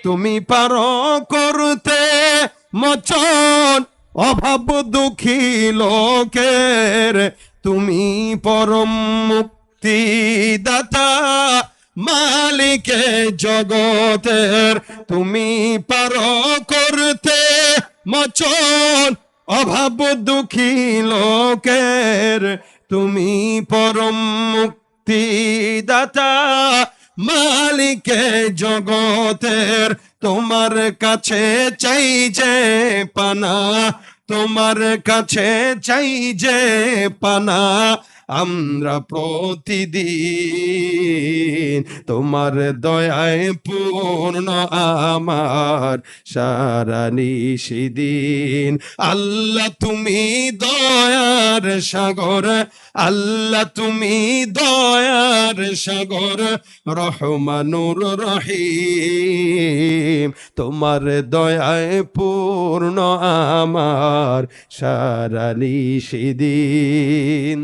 তুমি পারো করতে মোচন অভাব দুঃখী লোকের, তুমি পরম মুক্তিদাতা মালিকে জগতের, তুমি পারো করতে মোচন অভাব দুঃখী লোকের, তুমি পরম মুক্তিদাতা মালিকে জগতের। তোমার কাছে চাই যে পানা, তোমার কাছে চাই যে পানা, আমরা প্রতিদিন তোমার দয়ায় পূর্ণ আমার সারা নিশিদিন। আল্লাহ তুমি দয়ার সাগর, আল্লাহ তুমি দয়ার সাগর, রহমানুর রহিম, তোমার দয়ায় পূর্ণ আমার সারা নিশিদিন।